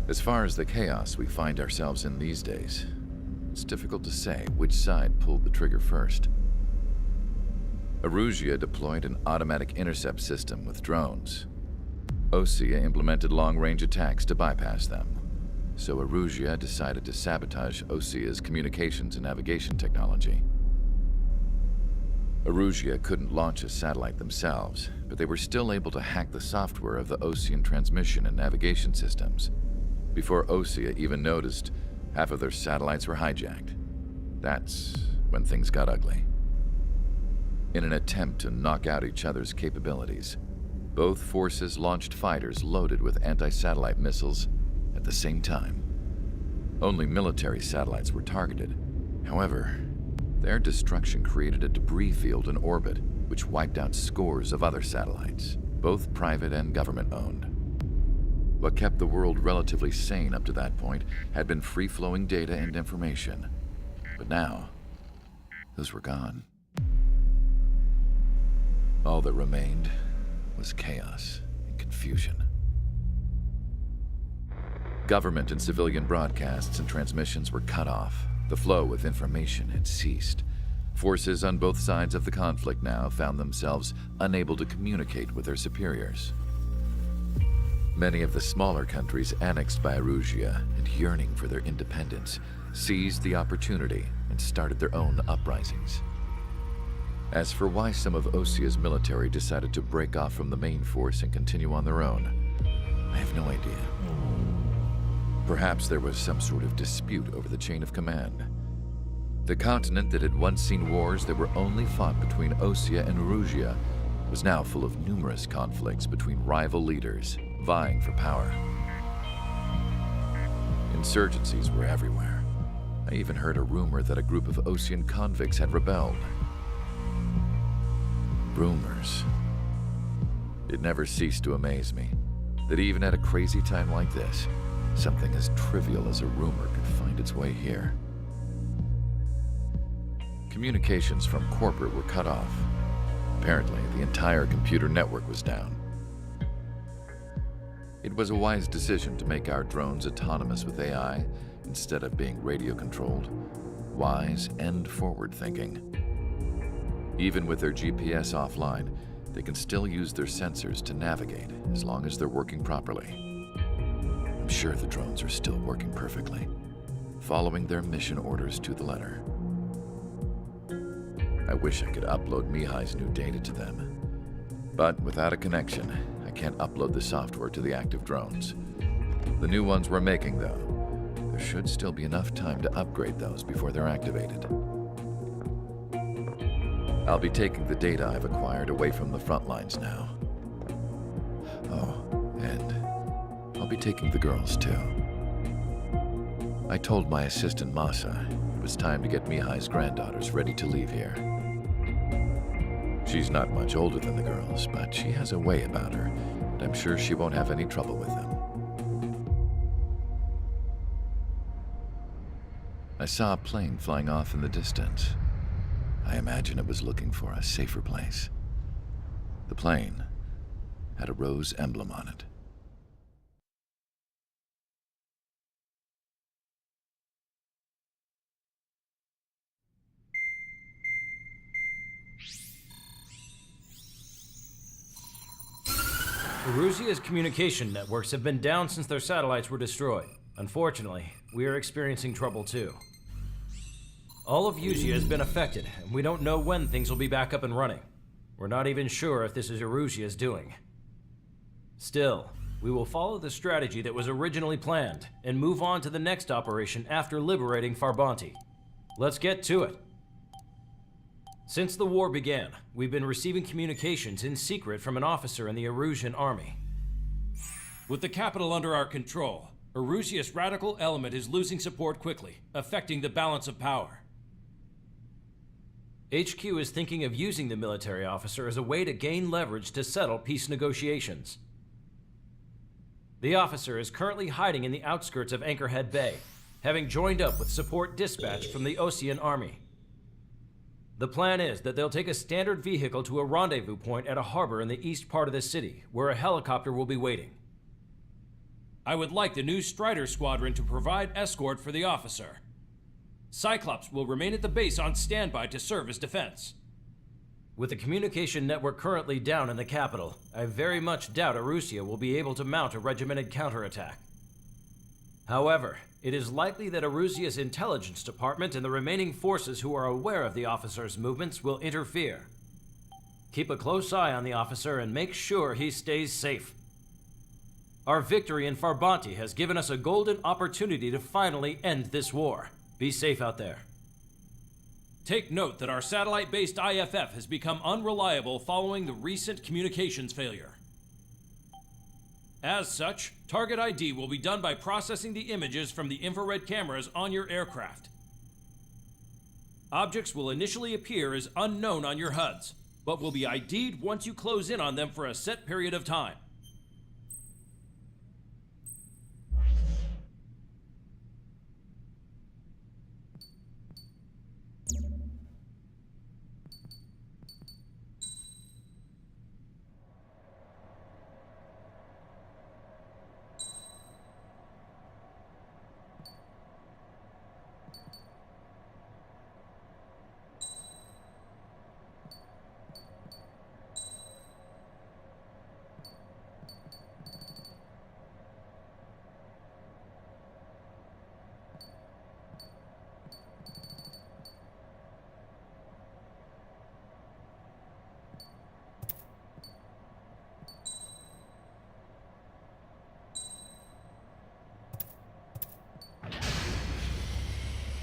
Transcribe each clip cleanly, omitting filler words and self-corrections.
As far as the chaos we find ourselves in these days, it's difficult to say which side pulled the trigger first. EVGA deployed an automatic intercept system with drones. OSEA implemented long-range attacks to bypass them. So EVGA decided to sabotage OSEA's communications and navigation technology. EVGA couldn't launch a satellite themselves, but they were still able to hack the software of the OSEAN transmission and navigation systems. Before OSEA even noticed, half of their satellites were hijacked. That's when things got ugly. In an attempt to knock out each other's capabilities, both forces launched fighters loaded with anti-satellite missiles at the same time. Only military satellites were targeted. However, their destruction created a debris field in orbit, which wiped out scores of other satellites, both private and government-owned. What kept the world relatively sane up to that point had been free-flowing data and information. But now, those were gone. All that remained was chaos and confusion. Government and civilian broadcasts and transmissions were cut off. The flow of information had ceased. Forces on both sides of the conflict now found themselves unable to communicate with their superiors. Many of the smaller countries annexed by EVGA and yearning for their independence seized the opportunity and started their own uprisings. As for why some of OSEA's military decided to break off from the main force and continue on their own, I have no idea. Perhaps there was some sort of dispute over the chain of command. The continent that had once seen wars that were only fought between OSEA and EVGA was now full of numerous conflicts between rival leaders vying for power. Insurgencies were everywhere. I even heard a rumor that a group of OSEAN convicts had rebelled. Rumors. It never ceased to amaze me that even at a crazy time like this, something as trivial as a rumor could find its way here. Communications from corporate were cut off. Apparently, the entire computer network was down. It was a wise decision to make our drones autonomous with AI instead of being radio-controlled. Wise and forward-thinking. Even with their GPS offline, they can still use their sensors to navigate as long as they're working properly. I'm sure the drones are still working perfectly, following their mission orders to the letter. I wish I could upload Mihai's new data to them. But without a connection, I can't upload the software to the active drones. The new ones we're making, though, there should still be enough time to upgrade those before they're activated. I'll be taking the data I've acquired away from the front lines now. Oh, and I'll be taking the girls, too. I told my assistant Masa it was time to get Mihai's granddaughters ready to leave here. She's not much older than the girls, but she has a way about her, and I'm sure she won't have any trouble with them. I saw a plane flying off in the distance. I imagine it was looking for a safer place. The plane had a rose emblem on it. EVGA's communication networks have been down since their satellites were destroyed. Unfortunately, we are experiencing trouble too. All of EVGA has been affected, and we don't know when things will be back up and running. We're not even sure if this is EVGA's doing. Still, we will follow the strategy that was originally planned and move on to the next operation after liberating Farbanti. Let's get to it. Since the war began, we've been receiving communications in secret from an officer in the EVGAN army. With the capital under our control, EVGA's radical element is losing support quickly, affecting the balance of power. HQ is thinking of using the military officer as a way to gain leverage to settle peace negotiations. The officer is currently hiding in the outskirts of Anchorhead Bay, having joined up with support dispatched from the OSEAN army. The plan is that they'll take a standard vehicle to a rendezvous point at a harbor in the east part of the city, where a helicopter will be waiting. I would like the new Strider Squadron to provide escort for the officer. Cyclops will remain at the base on standby to serve as defense. With the communication network currently down in the capital, I very much doubt Arusea will be able to mount a regimented counterattack. However, it is likely that Arusea's intelligence department and the remaining forces who are aware of the officer's movements will interfere. Keep a close eye on the officer and make sure he stays safe. Our victory in Farbanti has given us a golden opportunity to finally end this war. Be safe out there. Take note that our satellite-based IFF has become unreliable following the recent communications failure. As such, target ID will be done by processing the images from the infrared cameras on your aircraft. Objects will initially appear as unknown on your HUDs, but will be ID'd once you close in on them for a set period of time.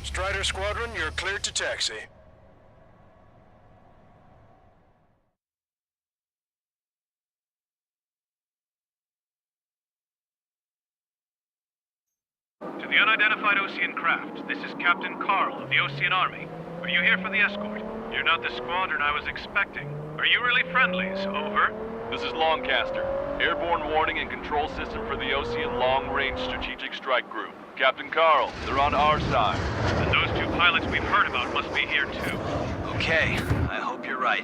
Strider Squadron, you're cleared to taxi. To the unidentified Osean craft, this is Captain Carl of the Osean Army. Are you here for the escort? You're not the squadron I was expecting. Are you really friendlies? Over. This is Longcaster. Airborne warning and control system for the Osean Long-Range Strategic Strike Group. Captain Carl, they're on our side. And those two pilots we've heard about must be here too. Okay, I hope you're right.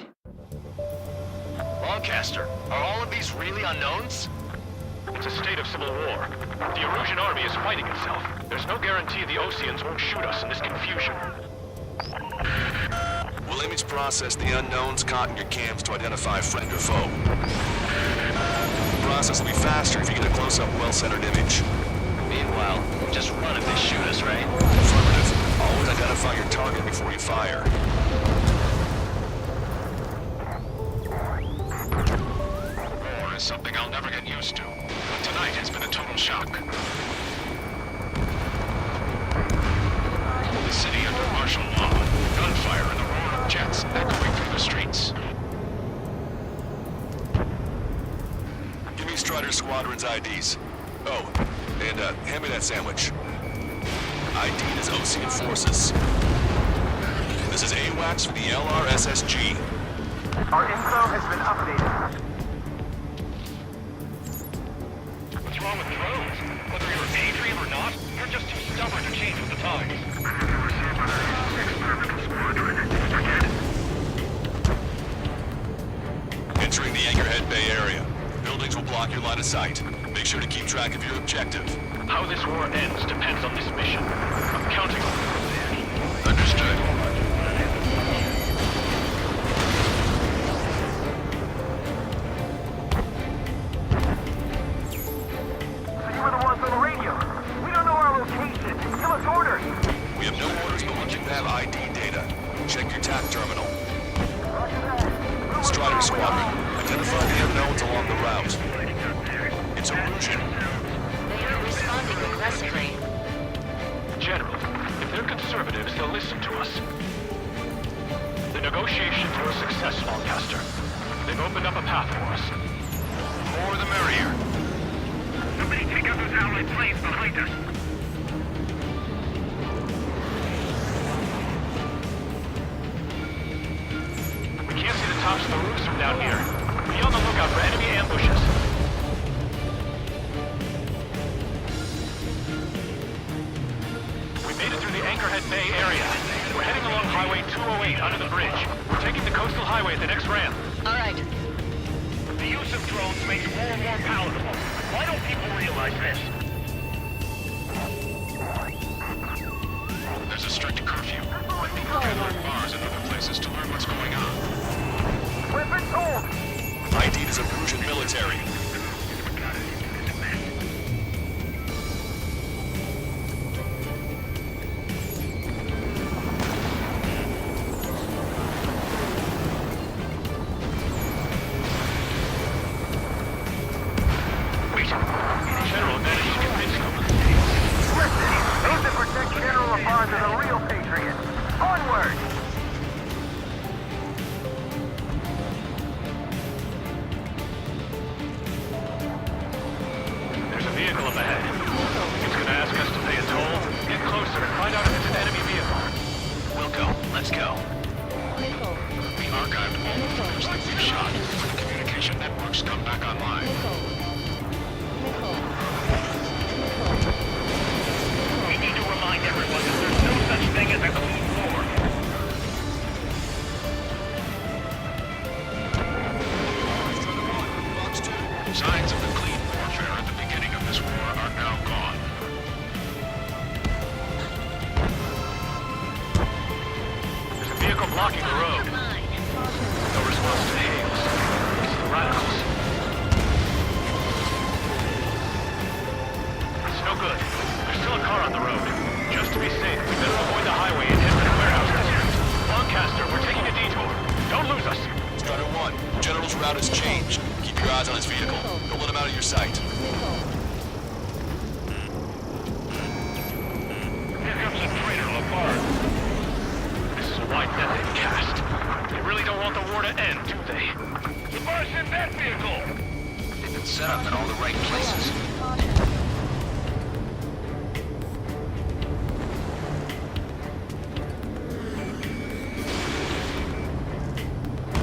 Longcaster, are all of these really unknowns? It's a state of civil war. The Erusian army is fighting itself. There's no guarantee the Oseans won't shoot us in this confusion. We'll image process the unknowns caught in your cams to identify friend or foe. The process will be faster if you get a close-up, well-centered image. Meanwhile, just run if they shoot us, right? Affirmative. Always identify your target before you fire. War is something I'll never get used to. But tonight has been a total shock. The city under martial law. Gunfire and the roar of jets echoing through the streets. Give me Strider Squadron's IDs. Oh, and hand me that sandwich. ID is Osean forces. This is AWACS for the LRSSG. Our info has been updated. What's wrong with drones? Whether you're a daydream or not, you're just too stubborn to change with the times. Entering the Anchorhead Bay area. Buildings will block your line of sight. Make sure to keep track of your objective. How this war ends depends on this mission. I'm counting on you. Understood. You were the ones on the radio. We don't know our location. Give us orders. We have no orders, but we do have ID data. Check your TAC terminal. Strider Squadron, identify the unknowns along the route. It's Erusian. They are responding aggressively. General, if they're conservatives, they'll listen to us. The negotiations were a success, Longcaster. They've opened up a path for us. More the merrier. Somebody take out those allied planes behind us. We can't see the tops of the roofs from down here. Be on the lookout for enemy ambushes. We made it through the Anchorhead Bay area. We're heading along Highway 208 under the bridge. We're taking the coastal highway at the next ramp. All right. The use of drones makes war more palatable. Why don't people realize this? strict curfew. But people can learn bars and other places to learn what's going on. We've been told. ID'd is a Rougean military. Wait. General managed to convince them. Listen, those that protect General LaFarge are the real patriots. Onward! There's a vehicle up ahead. It's gonna ask us to pay a toll. Get closer and find out if it's an enemy vehicle. We'll go. Let's go. We archived all the footage that we've shot. When the communication networks come back online. We need to remind everyone that there's no such thing as a clean war. Signs of the clean warfare at the beginning of this war are now gone. There's a vehicle blocking the road. No response to hails. It's the radicals. It's no good. There's still a car on the road. Just to be safe, we better avoid the highway and head for the warehouse district. Lancaster, we're taking a detour. Don't lose us. Strider 1, General's route has changed. Keep your eyes on his vehicle. Don't let him out of your sight. Here comes the traitor, LaFarge. This is a wide net they've cast. They really don't want the war to end, do they? LaFarge in that vehicle! They've been set up in all the right places.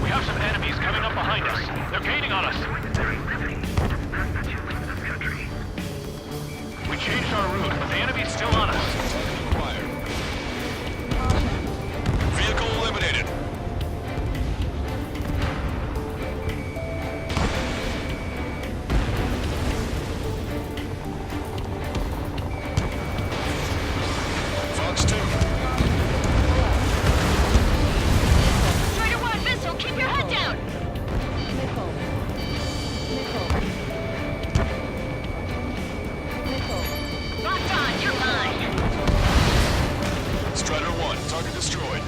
We have some enemies coming up behind us. They're gaining on us. We changed our route, but the enemy's still on us. Fire. Vehicle eliminated. Fox 2. Strider 1, Missile, keep your head down! Locked on, you're mine! Strider 1, target destroyed.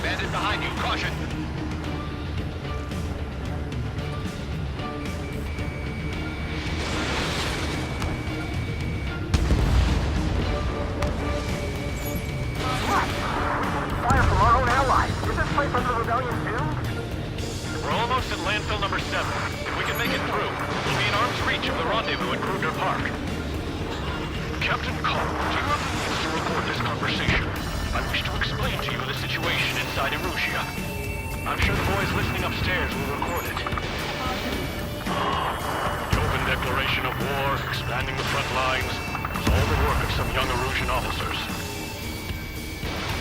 Bandit behind you. Caution. Fire from our own allies. Is this place under rebellion too? We're almost at landfill number 7. If we can make it through, we'll be in arm's reach of the rendezvous at Kruger Park. Captain Carl, do you have the means to record this conversation? I wish to explain to you the situation inside EVGA. I'm sure the boys listening upstairs will record it. The open declaration of war, expanding the front lines, was all the work of some young Erusian officers.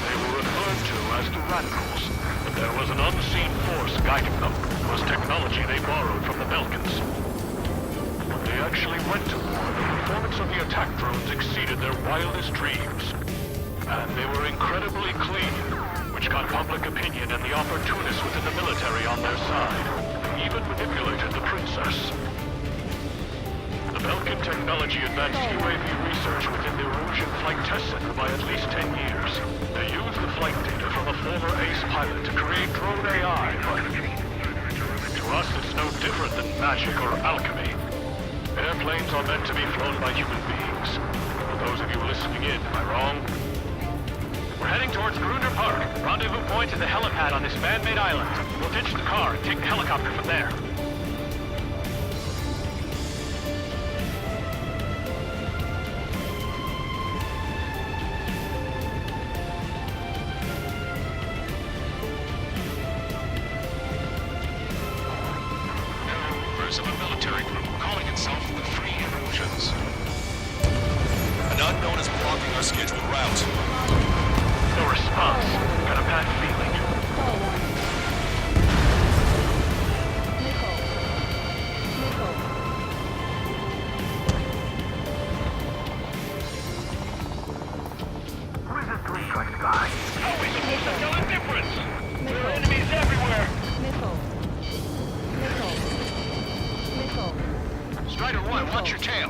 They were referred to as the radicals, but there was an unseen force guiding them. It was technology they borrowed from the Belkans. When they actually went to war, the performance of the attack drones exceeded their wildest dreams. And they were incredibly clean, which got public opinion and the opportunists within the military on their side. They even manipulated the princess. The Belkan technology advanced UAV research within the Erusian Flight Test Center by at least 10 years. They used the flight data from a former ace pilot to create drone AI, but to us it's no different than magic or alchemy. Airplanes are meant to be flown by human beings. For those of you listening in, am I wrong? We're heading towards Gruner Park. Rendezvous point is the helipad on this man-made island. We'll ditch the car and take the helicopter from there. Members of a military group calling itself the Free Erusians. An unknown is blocking our scheduled route. No response. Got a bad feeling. Watch your tail.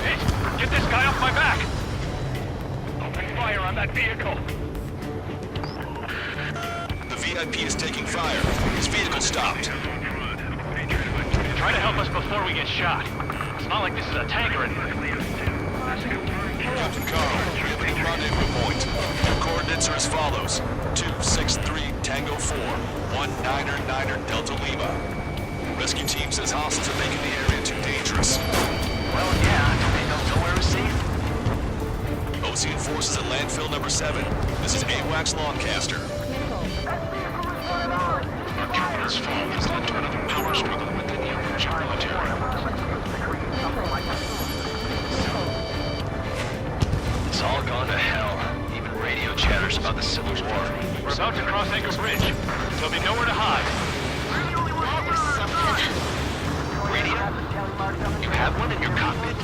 Hey, get this guy off my back! Open fire on that vehicle! The VIP is taking fire. His vehicle stopped. Try to help us before we get shot. It's not like this is a tank or anything. Captain Carl, we have a new rendezvous point. Your coordinates are as follows. 263 Tango 4, 199er Delta Lima. Rescue team says hostiles are making the area too dangerous. Well, yeah, they don't know where we're safe. Ocean forces at landfill number 7. This is AWACS Lancaster. Our terminal's fall has led to another power struggle within the emerging military. It's all gone to hell. Even radio chatters about the Civil War. We're about to cross Anchor Bridge. There'll be nowhere to hide. Radio? You have one in your cockpit?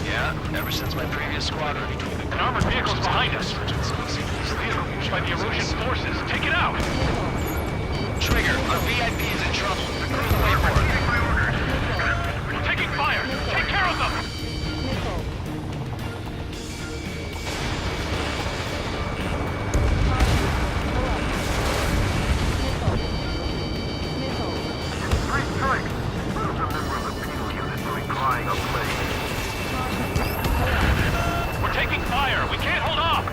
Yeah, ever since my previous squadron. An armored vehicle's behind us. Vehicle used by the Erusian forces. Take it out! Trigger, our VIP is in trouble. Wait for it. We're taking fire! Take care of them! We're taking fire! We can't hold off!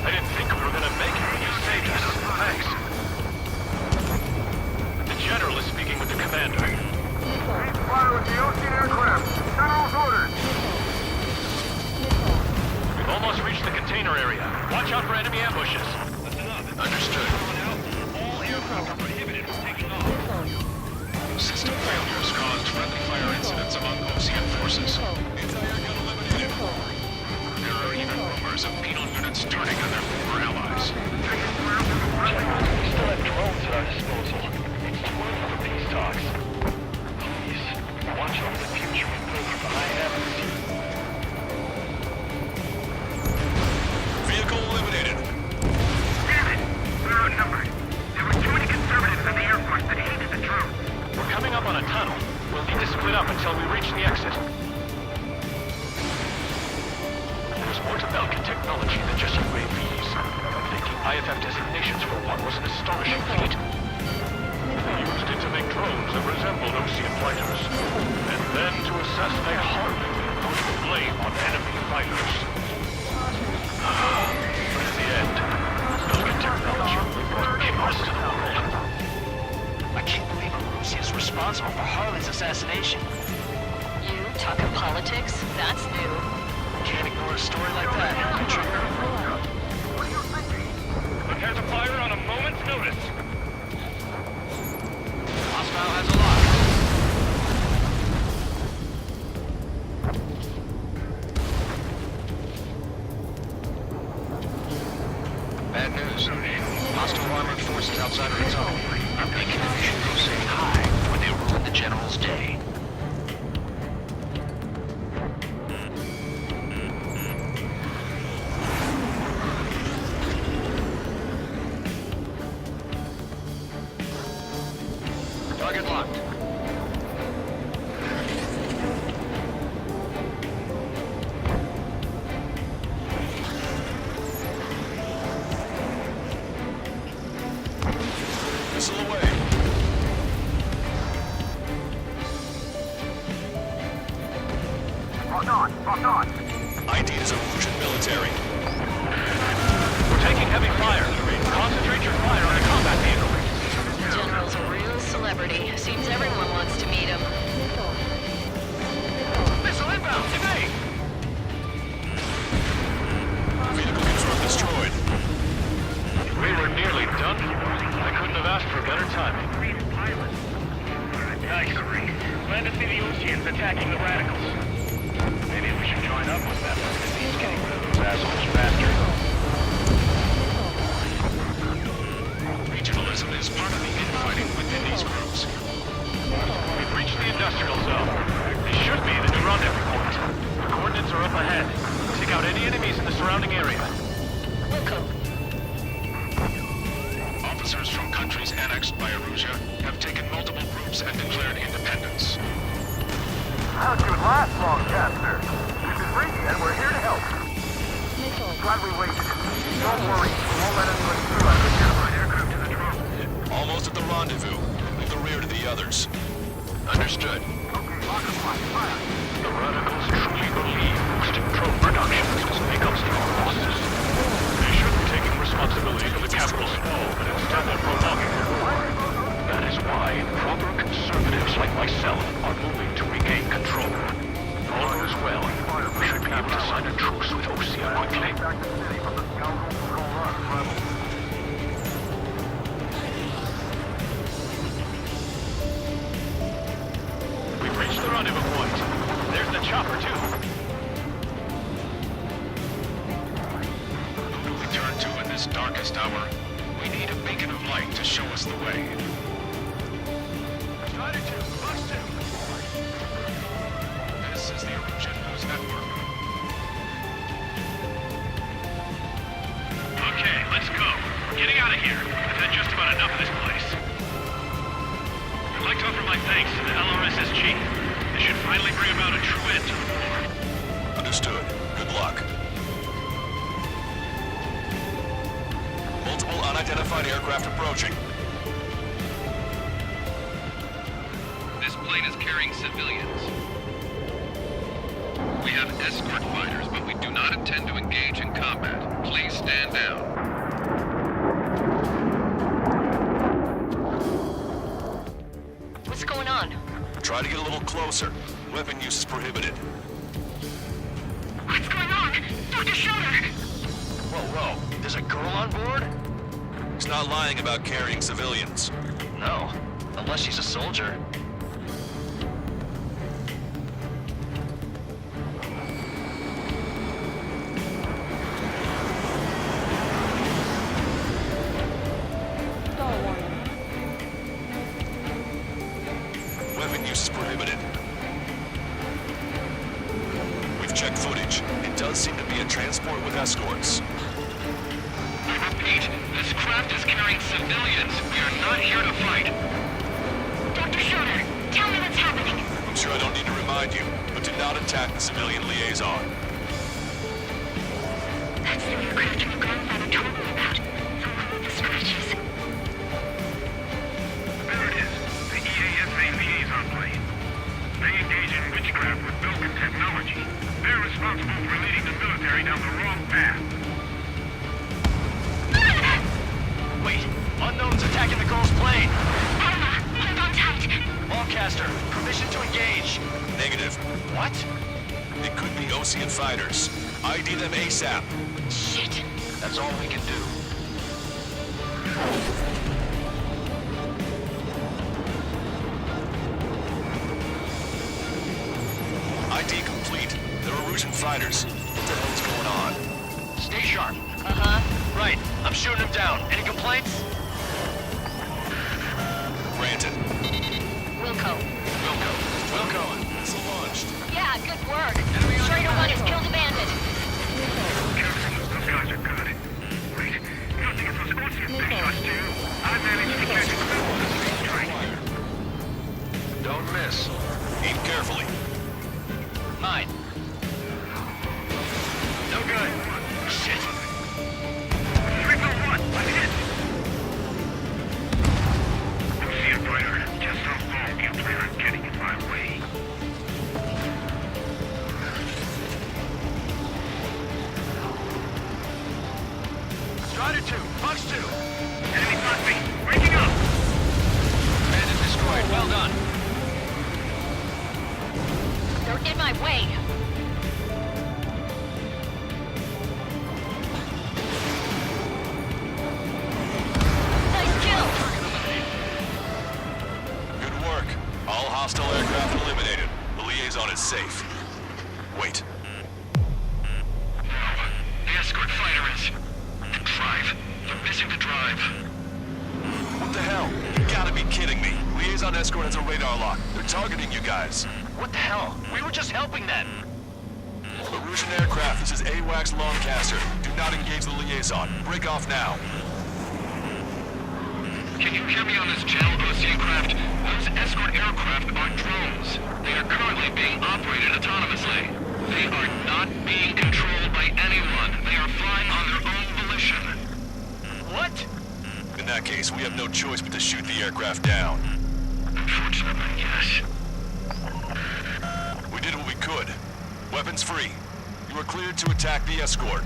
I didn't think we were gonna make it. You saved us. Thanks. The General is speaking with the Commander. Spotter with the Ocean aircraft. General's orders. We've almost reached the container area. Watch out for enemy ambushes. Understood. All aircraft are prohibited from taking off. System failures caused friendly fire incidents among Ocean forces. Anti-air gun eliminated. There are even rumors of penal units turning on their former allies. We still have drones at our disposal. It's too early for peace talks. Please, watch over the future we build from behind heavens. Vehicle eliminated. Damn it! We're outnumbered. There were too many conservatives in the Air Force that hated the drones. We're coming up on a tunnel. We'll need to split up until we reach the exit. There's more to Belkin technology than just UAVs. Taking IFF designations for one was an astonishing feat. They used it to make drones that resembled Ocean fighters. And then to assess their hardly put the blame on enemy fighters. But in the end, Belkin technology brought chaos to the world. I can't believe Rusia is responsible for Harley's assassination. You talking politics? That's new. Can't ignore a story like that. Trigger. Prepare to fire on a moment's notice. Hostile has a lock. Bad news. Hostile armored forces outside of the zone. Our beacon vision goes saying hi when they ruin the General's day. Target locked. Missile away. Locked on. ID is Erusian military. We're taking heavy fire. Concentrate your fire on the combat vehicle. The General's a real celebrity. Seems everyone wants to meet him. Missile inbound! Evade! Vehicle confirmed destroyed. We were nearly done. I couldn't have asked for better timing. Nice. Glad to see the Oceans attacking the radicals. Maybe we should join up with them. It means getting rid of those assholes faster. Regionalism is part of the infighting within these groups. We've reached the Lancaster. This is Brady, and we're here to help. Glad we waited. Don't worry, we won't let anyone through on the Unified aircraft to the drone. Almost at the rendezvous. Move the rear to the others. Understood. Okay, lock and fire. The radicals truly believe boosting drone production will make us our bosses. They should be taking responsibility for the capital's fall, but instead they're prolonging it. That is why proper conservatives like myself are moving to regain control. All goes well. We should be able to sign a truce with Osea quickly. Back to the city from the scoundrels who call us rebels. We've reached the rendezvous point. There's the chopper, too. Who do we turn to in this darkest hour? We need a beacon of light to show us the way. Strider 2, Fox 2. This is the Erosion News Network. Okay, let's go. We're getting out of here. I've had just about enough of this place. I'd like to offer my thanks to the LRS's chief. This should finally bring about a true end to the war. Understood. Good luck. Multiple unidentified aircraft approaching. This plane is carrying civilians. We have escort fighters, but we do not intend to engage in combat. Please stand down. What's going on? Try to get a little closer. Weapon use is prohibited. What's going on? Dr. Schroeder! Whoa. There's a girl on board? He's not lying about carrying civilians. No. Unless she's a soldier. Weapon use is prohibited. We've checked footage. It does seem to be a transport with escorts. I repeat, this craft is carrying civilians. We are not here to fight. Dr. Schroeder, tell me what's happening. I'm sure I don't need to remind you, but do not attack the civilian liaison. That's the aircraft your grandfather told me about. From all the scratches. There it is. The EASA liaison plane. They engage in witchcraft with Belkin technology. They're responsible for leading the military down the wrong path. Wait, unknown's attacking the girl's plane. Alma, hold on tight. Lancaster, permission to engage. Negative. What? It could be Ocean fighters. ID them ASAP. Shit. That's all we can do. ID complete. They're Erosion fighters. What the hell is going on? Stay sharp. Uh-huh. Right, I'm shooting him down. Any complaints? Granted. Wilco. Wilco. Missile launched. Yeah, good work. Strider 1 has killed a bandit. Those guys are good. Wait, you don't think it's those Ocean big shots, do you? I managed to catch a strike. Don't miss. Aim carefully. Mine. No good. Shit. 301, I'm hit. See it, Brighter. Just how long do you plan on getting in my way? Strider 2, Fox 2. Enemy got me. Breaking up. Bandit destroyed. Well done. They're in my way. Nice kill. Good work. All hostile aircraft eliminated. The liaison is safe. Wait. The escort fighter is... The drive. They're missing the drive. What the hell? You gotta be kidding me. Liaison escort has a radar lock. They're targeting you guys. What the hell? We were just helping them. Erosion aircraft, this is AWACS Lancaster. Do not engage the liaison. Break off now. Can you hear me on this channel, Ocean craft? Those escort aircraft are drones. They are currently being operated autonomously. They are not being controlled by anyone. They are flying on their own volition. What? In that case, we have no choice but to shoot the aircraft down. Unfortunately, yes. We did what we could. Weapons free. You are cleared to attack the escort.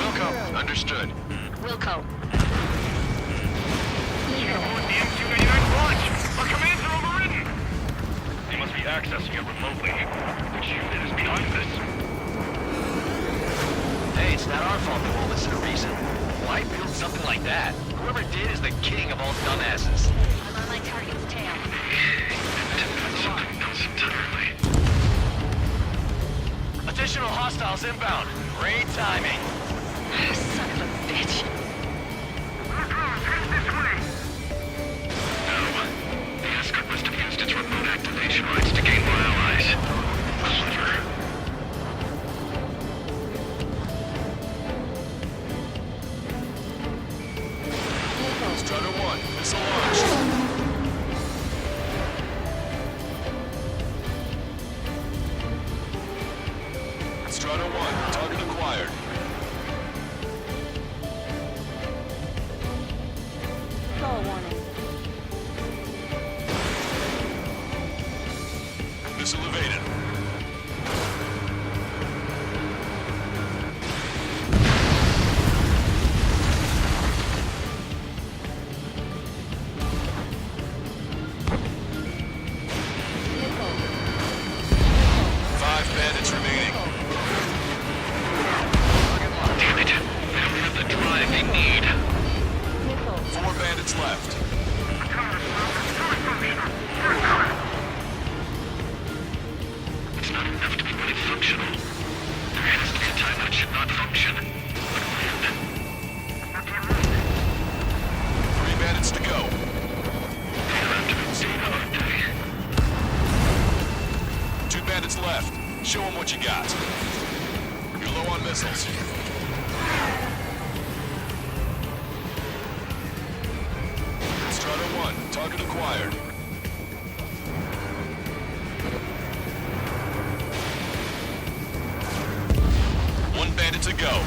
Wilco, understood. Wilco. The MQ-89 launch! Our commands are overridden! They must be accessing it remotely. Which unit is behind this? Hey, it's not our fault they won't listen to reason. Why build something like that? Whoever did is the king of all dumbasses. I'm on my target's tail. Something else entirely. Additional hostiles inbound. Great timing. Son of a bitch. No. The escort must have used its remote activation rights to gain more allies. Clever. Strider 1, missile launched. Strider 1, target acquired. Call warning. Missile evaded. Five bandits remaining. Damn it. They don't have the drive they need. Four bandits left. It's not enough to be really functional. There has to be a time when it should not function. But when? Three bandits to go. They're after Zeta, aren't they? Two bandits left. Show them what you got. You're low on missiles. Strider 1, target acquired. One bandit to go.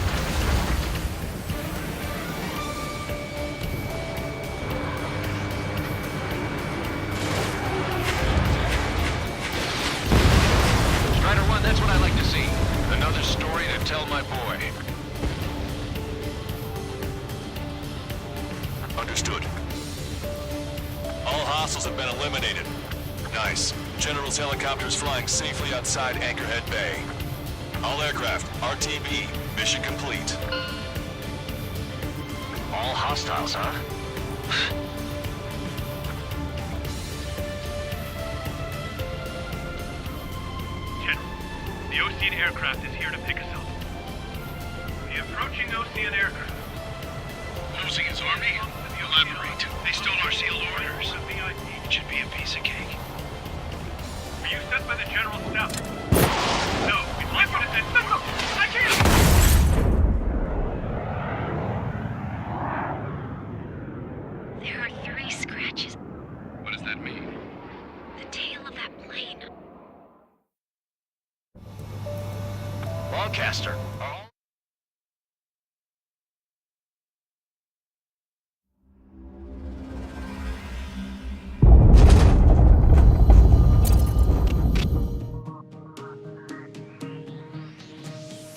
Strider 1, that's what I like to see. Another story to tell my boy. Understood. All hostiles have been eliminated. Nice. General's helicopter is flying safely outside Anchorhead Bay. All aircraft, RTB, mission complete. All hostiles, huh? General, the Ocean aircraft is here to pick us up. The approaching Ocean aircraft. Losing his army? Elaborate. They stole our sealed orders. It should be a piece of cake. Were you sent by the General's staff? No, we'd like you to send... No, I can't! There are 3 scratches. What does that mean? The tail of that plane. Lancaster.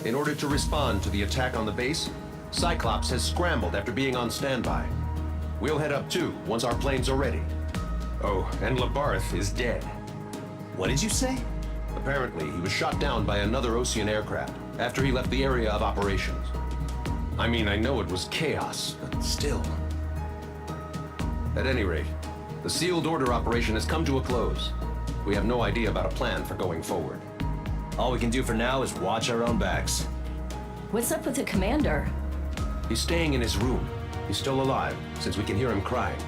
In order to respond to the attack on the base, Cyclops has scrambled after being on standby. We'll head up too, once our planes are ready. Oh, and Labarth is dead. What did you say? Apparently, he was shot down by another Ocean aircraft after he left the area of operations. I mean, I know it was chaos, but still. At any rate, the sealed order operation has come to a close. We have no idea about a plan for going forward. All we can do for now is watch our own backs. What's up with the commander? He's staying in his room. He's still alive, since we can hear him crying.